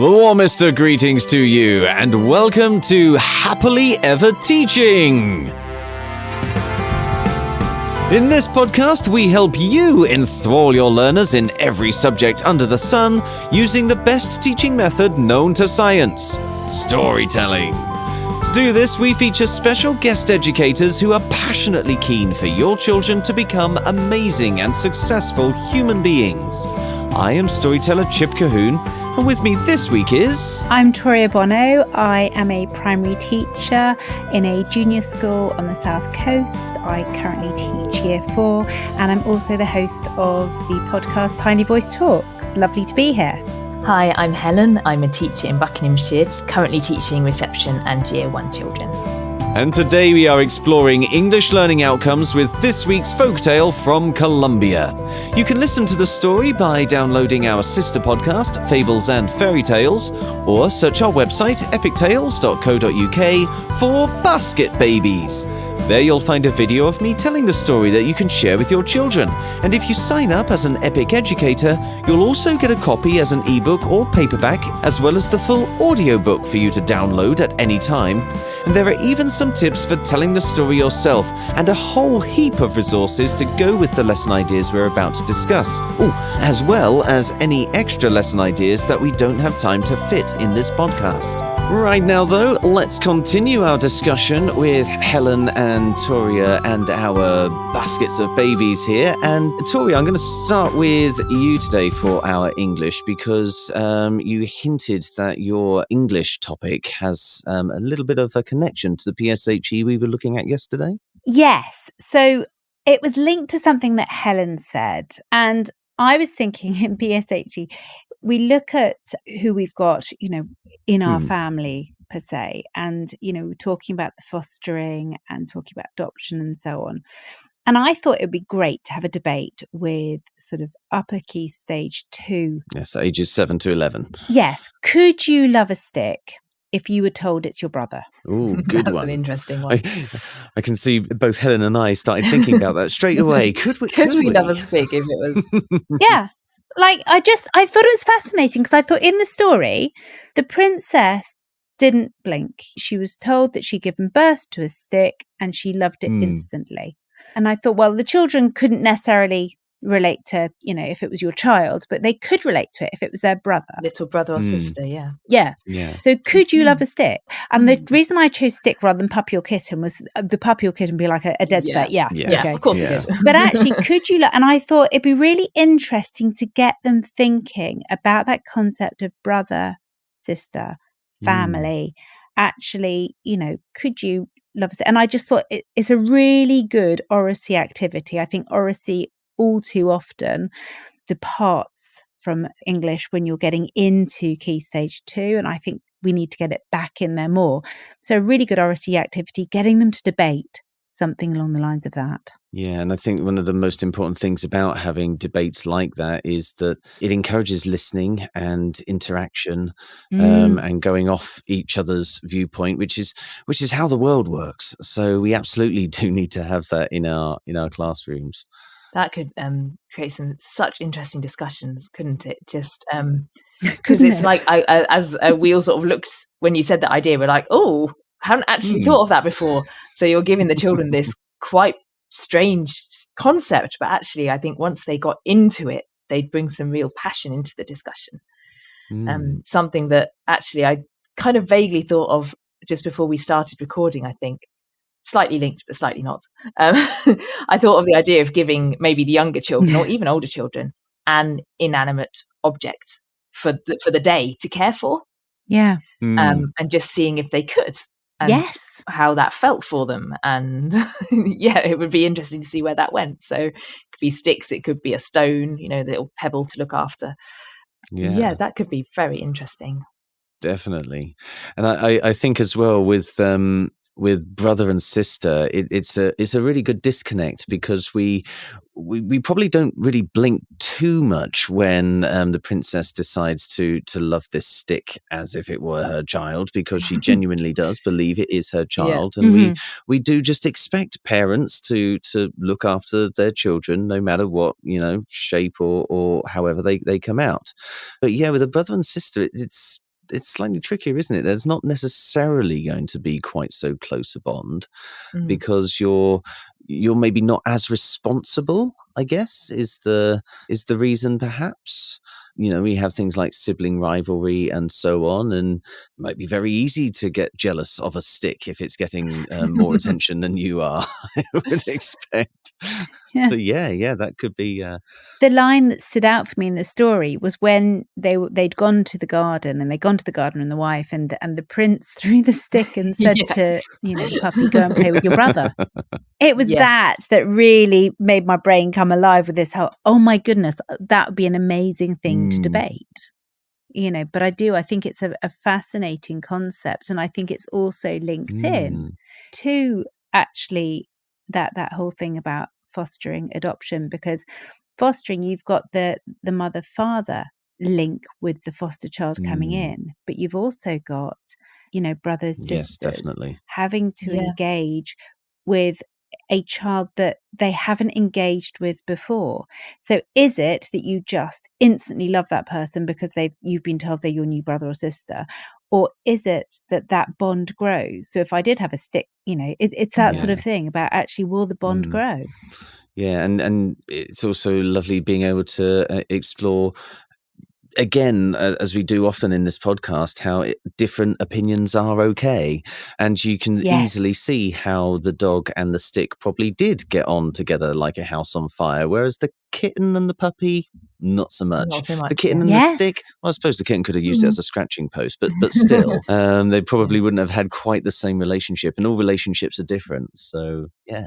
The warmest of greetings to you, and welcome to Happily Ever Teaching. In this podcast, we help you enthrall your learners in every subject under the sun using the best teaching method known to science, storytelling. To do this, we feature special guest educators who are passionately keen for your children to become amazing and successful human beings. I am storyteller Chip Cahoon, and with me this week is... I'm Toria Bono. I am a primary teacher in a junior school on the South Coast. I currently teach Year 4, and I'm also the host of the podcast Tiny Voice Talks. Lovely to be here. Hi, I'm Helen. I'm a teacher in Buckinghamshire, currently teaching reception and Year 1 children. And today we are exploring English learning outcomes with this week's folktale from Colombia. You can listen to the story by downloading our sister podcast, Fables and Fairy Tales, or search our website, epictales.co.uk, for Basket Babies. There you'll find a video of me telling the story that you can share with your children. And if you sign up as an Epic Educator, you'll also get a copy as an ebook or paperback, as well as the full audiobook for you to download at any time. And there are even some tips for telling the story yourself, and a whole heap of resources to go with the lesson ideas we're about to discuss. Oh, as well as any extra lesson ideas that we don't have time to fit in this podcast. Right now, though, let's continue our discussion with Helen and Toria and our baskets of babies here. And Toria, I'm going to start with you today for our English, because you hinted that your English topic has a little bit of a connection to the PSHE we were looking at yesterday. Yes. So it was linked to something that Helen said. And I was thinking in PSHE, we look at who we've got, in our family per se, and, we're talking about the fostering and talking about adoption and so on. And I thought it would be great to have a debate with sort of upper key stage 2. Yes, ages 7 to 11. Yes. Could you love a stick if you were told it's your brother? Ooh, good That's one. an interesting one. I can see both Helen and I started thinking about that straight away. Could we love a stick if it was... Yeah. I thought it was fascinating because I thought in the story, the princess didn't blink. She was told that she'd given birth to a stick and she loved it instantly. And I thought, well, the children couldn't necessarily relate to, if it was your child, but they could relate to it if it was their brother. Little brother or sister, yeah. Yeah. So could you love a stick? And the reason I chose stick rather than puppy or kitten was the puppy or kitten would be like a dead set. Yeah. Okay. Of course it could. But actually, could you and I thought it'd be really interesting to get them thinking about that concept of brother, sister, family. Actually, could you love a stick? And I just thought it's a really good oracy activity. I think oracy all too often departs from English when you're getting into key stage 2, and I think we need to get it back in there more. So a really good oracy activity, getting them to debate something along the lines of that. Yeah, and I think one of the most important things about having debates like that is that it encourages listening and interaction, and going off each other's viewpoint, which is how the world works. So we absolutely do need to have that in our classrooms. That could create some such interesting discussions, couldn't it? Just because it's like, as we all sort of looked when you said that idea, we're like, oh, haven't actually thought of that before. So you're giving the children this quite strange concept, but actually, I think once they got into it, they'd bring some real passion into the discussion. Something that actually I kind of vaguely thought of just before we started recording, I think. Slightly linked, but slightly not. I thought of the idea of giving maybe the younger children or even older children an inanimate object for the day to care for. Yeah. And just seeing if they could. And how that felt for them. And it would be interesting to see where that went. So it could be sticks, it could be a stone, the little pebble to look after. Yeah, that could be very interesting. Definitely. And I think as well with brother and sister, it's a really good disconnect, because we probably don't really blink too much when the princess decides to love this stick as if it were her child, because she genuinely does believe it is her child. And we do just expect parents to look after their children no matter what, shape or however they come out. But with a brother and sister, it's it's slightly trickier, isn't it? There's not necessarily going to be quite so close a bond because you're maybe not as responsible, I guess, is the reason perhaps. We have things like sibling rivalry and so on, and it might be very easy to get jealous of a stick if it's getting more attention than you are, I would expect. Yeah. So yeah, that could be. The line that stood out for me in the story was when they'd gone to the garden, and they'd gone to the garden and the wife, and the prince threw the stick and said to the puppy, "Go and play with your brother." It was that really made my brain come alive with this whole, oh my goodness, that would be an amazing thing to debate. But I think it's a fascinating concept, and I think it's also linked in to actually that whole thing about fostering adoption, because fostering, you've got the mother-father link with the foster child coming in, but you've also got, brothers, sisters, definitely, having to engage with a child that they haven't engaged with before. So is it that you just instantly love that person because you've been told they're your new brother or sister? Or is it that bond grows? So if I did have a stick, it's that sort of thing about actually, will the bond grow? Yeah, and it's also lovely being able to explore, again, as we do often in this podcast, how different opinions are okay. And you can easily see how the dog and the stick probably did get on together like a house on fire, whereas the kitten and the puppy, not so much. The kitten and the stick, well, I suppose the kitten could have used it as a scratching post, but still, they probably wouldn't have had quite the same relationship, and all relationships are different. So, yeah.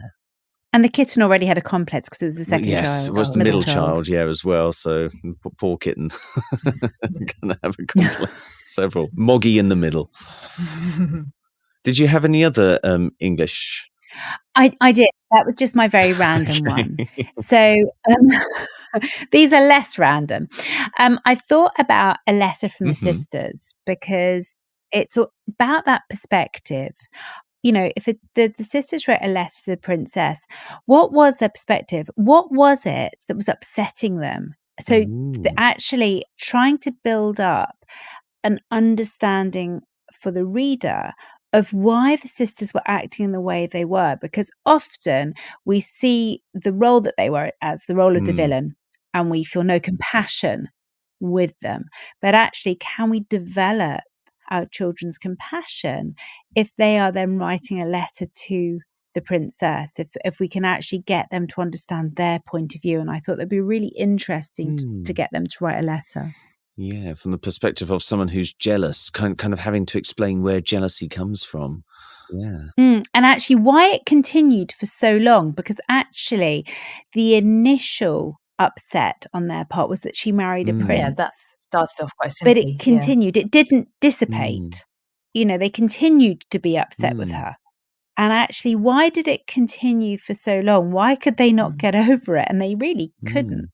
And the kitten already had a complex because it was the second child. Yes, it was the middle child, as well. So poor kitten. Gonna have a complex. Several. Moggy in the middle. Did you have any other English? I did. That was just my very random one. So these are less random. I thought about A Letter from the Sisters, because it's about that perspective. If the sisters wrote a letter to the princess, what was their perspective? What was it that was upsetting them? So actually trying to build up an understanding for the reader of why the sisters were acting in the way they were, because often we see the role that they were as the role of the villain, and we feel no compassion with them. But actually, can we develop our children's compassion if they are then writing a letter to the princess, if we can actually get them to understand their point of view? And I thought that'd be really interesting to get them to write a letter. Yeah, from the perspective of someone who's jealous, kind of having to explain where jealousy comes from. Yeah. And actually why it continued for so long, because actually the initial upset on their part was that she married a prince. Yeah, that started off quite simply. But it continued. It didn't dissipate. They continued to be upset with her. And actually, why did it continue for so long? Why could they not get over it? And they really couldn't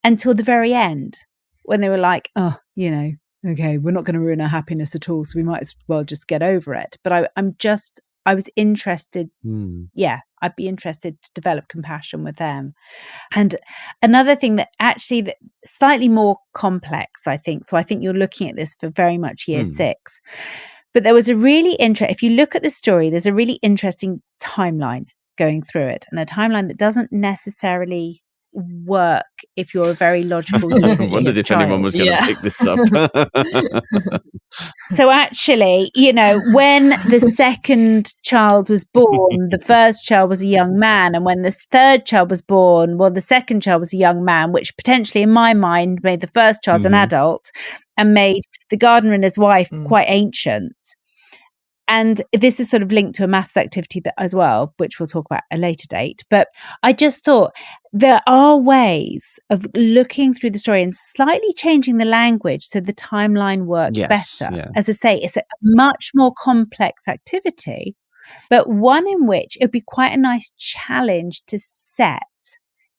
until the very end, when they were like, oh, okay, we're not going to ruin our happiness at all, so we might as well just get over it. But I was interested. I'd be interested to develop compassion with them. And another thing that actually slightly more complex, I think. So I think you're looking at this for very much year 6. But there was a really if you look at the story, there's a really interesting timeline going through it, and a timeline that doesn't necessarily work if you're a very logical year 6 I wondered if anyone was going to pick this up. So actually, when the second child was born, the first child was a young man, and when the third child was born, well, the second child was a young man, which potentially in my mind made the first child an adult and made the gardener and his wife quite ancient. And this is sort of linked to a maths activity as well, which we'll talk about at a later date. But I just thought there are ways of looking through the story and slightly changing the language so the timeline works better. Yeah. As I say, it's a much more complex activity, but one in which it would be quite a nice challenge to set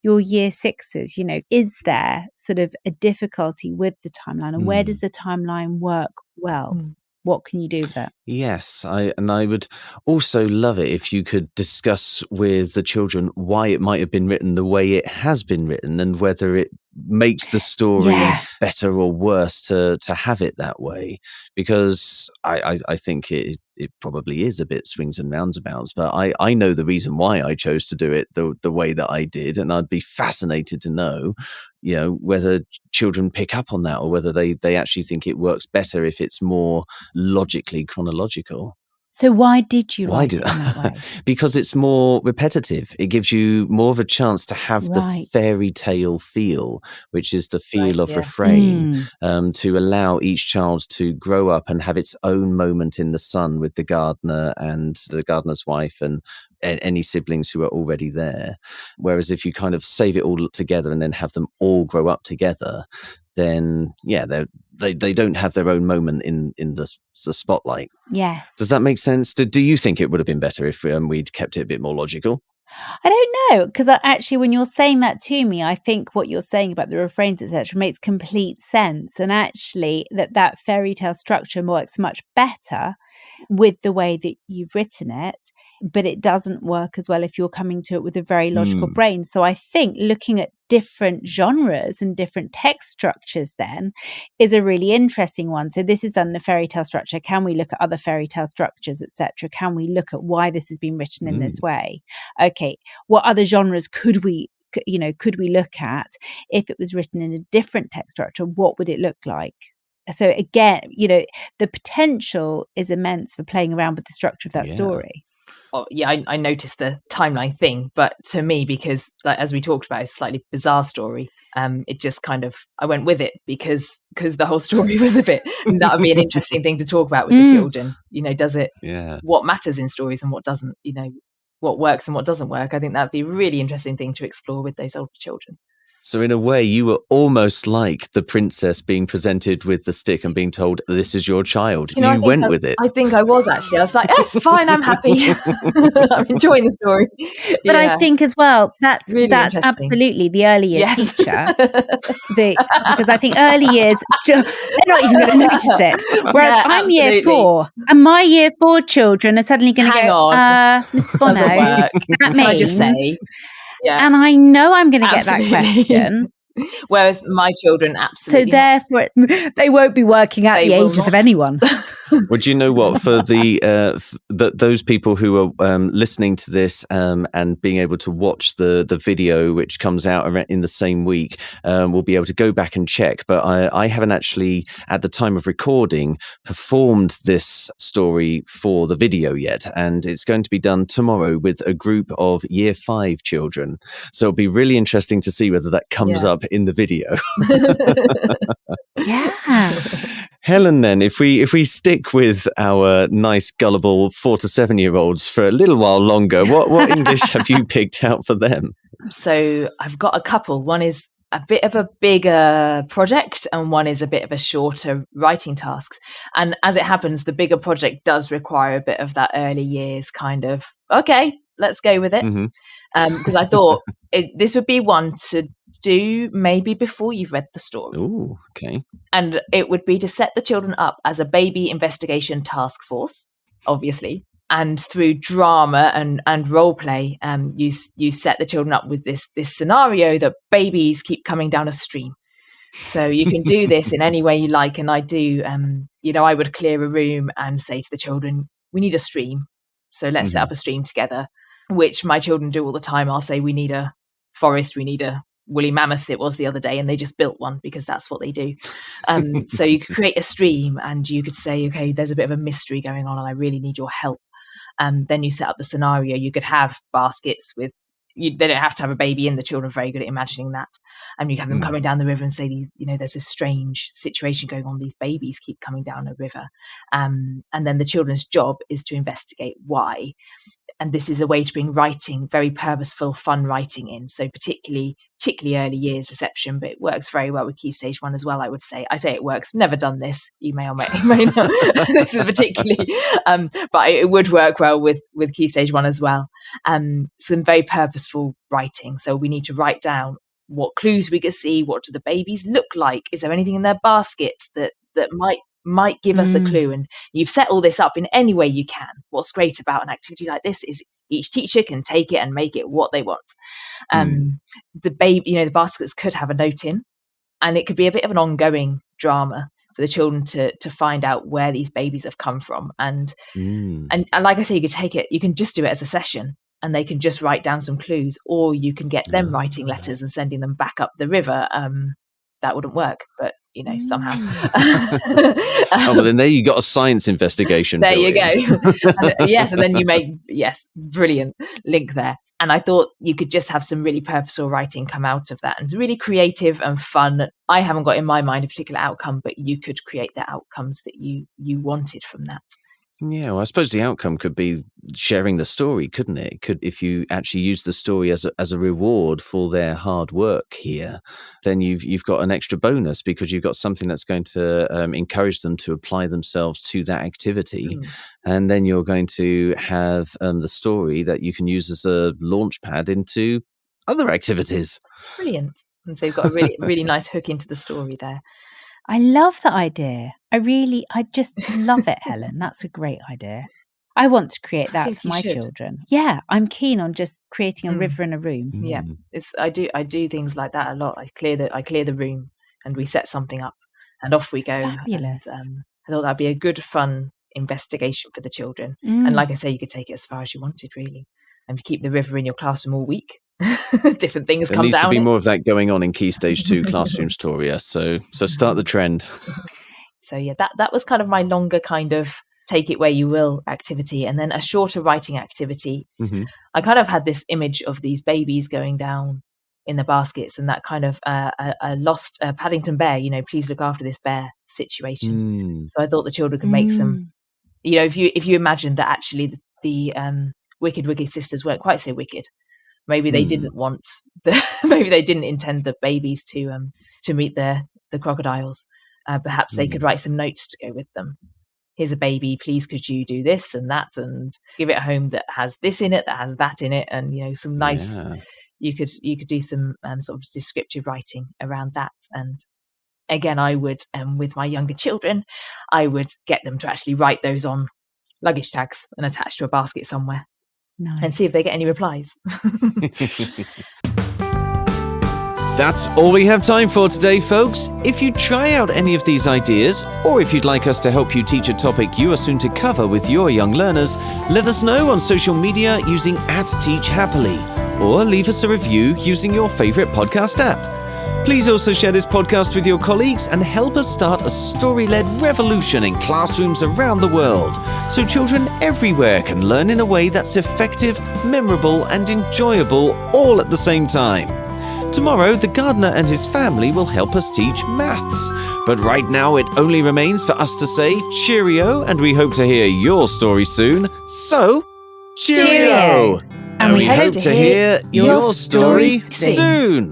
your year 6s. Is there sort of a difficulty with the timeline, and where does the timeline work well? What can you do with that? Yes, I would also love it if you could discuss with the children why it might have been written the way it has been written, and whether it makes the story Yeah. better or worse to have it that way, because I think it probably is a bit swings and roundabouts, but I know the reason why I chose to do it the way that I did, and I'd be fascinated to know, whether children pick up on that, or whether they actually think it works better if it's more logically chronological. So why did you Why write did it in that way? Because it's more repetitive. It gives you more of a chance to have the Right. fairy tale feel, which is the feel Right, of yeah. refrain, to allow each child to grow up and have its own moment in the sun with the gardener and the gardener's wife and any siblings who are already there. Whereas if you kind of save it all together and then have them all grow up together, then they don't have their own moment in the spotlight. Yes. Does that make sense? Do you think it would have been better if we'd kept it a bit more logical? I don't know, because actually, when you're saying that to me, I think what you're saying about the refrains, etc., makes complete sense, and actually, that fairy tale structure works much better with the way that you've written it, but it doesn't work as well if you're coming to it with a very logical brain. So I think looking at different genres and different text structures then is a really interesting one. So this is done in a fairy tale structure. Can we look at other fairy tale structures, etc.? Can we look at why this has been written in this way? Okay, what other genres could we look at if it was written in a different text structure? What would it look like? So again, the potential is immense for playing around with the structure of that story. Oh, yeah, I noticed the timeline thing, but to me, because as we talked about, it's a slightly bizarre story. It just kind of, I went with it because the whole story was a bit, and that would be an interesting thing to talk about with the children. Does it, what matters in stories and what doesn't, what works and what doesn't work. I think that'd be a really interesting thing to explore with those older children. So in a way, you were almost like the princess being presented with the stick and being told, this is your child. You went with it. I think I was actually. I was like, yes, fine, I'm happy. I'm enjoying the story. But I think as well, that's Really interesting. Absolutely the early years teacher. Because I think early years, they're not even going to notice it. Whereas I'm year 4, and my year 4 children are suddenly going to go, Miss Bono, that means... I just say... Yeah. And I know I'm going to get that question. Whereas my children absolutely So therefore, they won't be working out the ages of anyone. Would you know what? For those people who are listening to this and being able to watch the video, which comes out in the same week, will be able to go back and check. But I haven't actually, at the time of recording, performed this story for the video yet, and it's going to be done tomorrow with a group of Year 5 children. So it'll be really interesting to see whether that comes up in the video. Yeah. Helen, then, if we stick with our nice, gullible 4 to 7-year-olds for a little while longer, what English have you picked out for them? So I've got a couple. One is a bit of a bigger project, and one is a bit of a shorter writing task. And as it happens, the bigger project does require a bit of that early years kind of, okay, let's go with it. Because I thought this would be one to do maybe before you've read the story. Ooh, okay. And it would be to set the children up as a baby investigation task force, obviously. And through drama and role play, you set the children up with this scenario that babies keep coming down a stream. So you can do this in any way you like. And I do, I would clear a room and say to the children, we need a stream. So let's set up a stream together, which my children do all the time. I'll say, we need a forest, we need a woolly mammoth, it was the other day, and they just built one because that's what they do. So you could create a stream and you could say, okay, there's a bit of a mystery going on and I really need your help. Then you set up the scenario. You could have baskets with, they don't have to have a baby in. The children are very good at imagining that. And you have them coming down the river and say, there's this strange situation going on. These babies keep coming down a river. And then the children's job is to investigate why. And this is a way to bring writing, very purposeful, fun writing in. So particularly early years reception, but it works very well with Key Stage 1 as well, I would say. I say it works. Never done this. You may or may not. This is particularly, but it would work well with Key Stage 1 as well. Some very purposeful writing. So we need to write down what clues we can see. What do the babies look like? Is there anything in their baskets that might give us a clue? And you've set all this up in any way you can. What's great about an activity like this is each teacher can take it and make it what they want. The baskets could have a note in And it could be a bit of an ongoing drama for the children to find out where these babies have come from. And like I say, you can just do it as a session, and they can just write down some clues, or you can get them writing letters and sending them back up the river. That wouldn't work, but somehow. Well, then there you got a science investigation. There you go. And then you make, brilliant link there. And I thought you could just have some really purposeful writing come out of that. And it's really creative and fun. I haven't got in my mind a particular outcome, but you could create the outcomes that you wanted from that. Yeah, well, I suppose the outcome could be sharing the story, couldn't it? If you actually use the story as a reward for their hard work here, then you've got an extra bonus, because you've got something that's going to encourage them to apply themselves to that activity, and then you're going to have the story that you can use as a launch pad into other activities. Brilliant! And so you've got a really really nice hook into the story there. I love that idea. I just love it, Helen. That's a great idea. I want to create that for my children. Yeah, I'm keen on just creating a river in a room. Yeah, I do things like that a lot. I clear the room, and we set something up, and off we go. Fabulous. And, I thought that'd be a good, fun investigation for the children. And like I say, you could take it as far as you wanted, really, and keep the river in your classroom all week. Different things come down. There needs to be more of that going on in Key Stage 2 classrooms, Toria. So start the trend. So yeah, that was kind of my longer kind of take it where you will activity, and then a shorter writing activity. I kind of had this image of these babies going down in the baskets, and that kind of a lost Paddington Bear, please look after this bear situation. So I thought the children could make some, if you imagine that actually the wicked sisters weren't quite so wicked. Maybe they didn't want maybe they didn't intend the babies to meet the crocodiles. Perhaps they could write some notes to go with them. Here's a baby, please could you do this and that, and give it a home that has this in it, that has that in it, and some nice. You could do some sort of descriptive writing around that. And again, I would with my younger children, I would get them to actually write those on luggage tags and attach to a basket somewhere. Nice. And see if they get any replies. That's all we have time for today, folks. If you try out any of these ideas, or if you'd like us to help you teach a topic you are soon to cover with your young learners, let us know on social media using @TeachHappily, or leave us a review using your favorite podcast app. Please also share this podcast with your colleagues and help us start a story-led revolution in classrooms around the world, so children everywhere can learn in a way that's effective, memorable, and enjoyable all at the same time. Tomorrow, the gardener and his family will help us teach maths. But right now, it only remains for us to say cheerio, and we hope to hear your story soon. So, cheerio! And we hope to hear your story soon.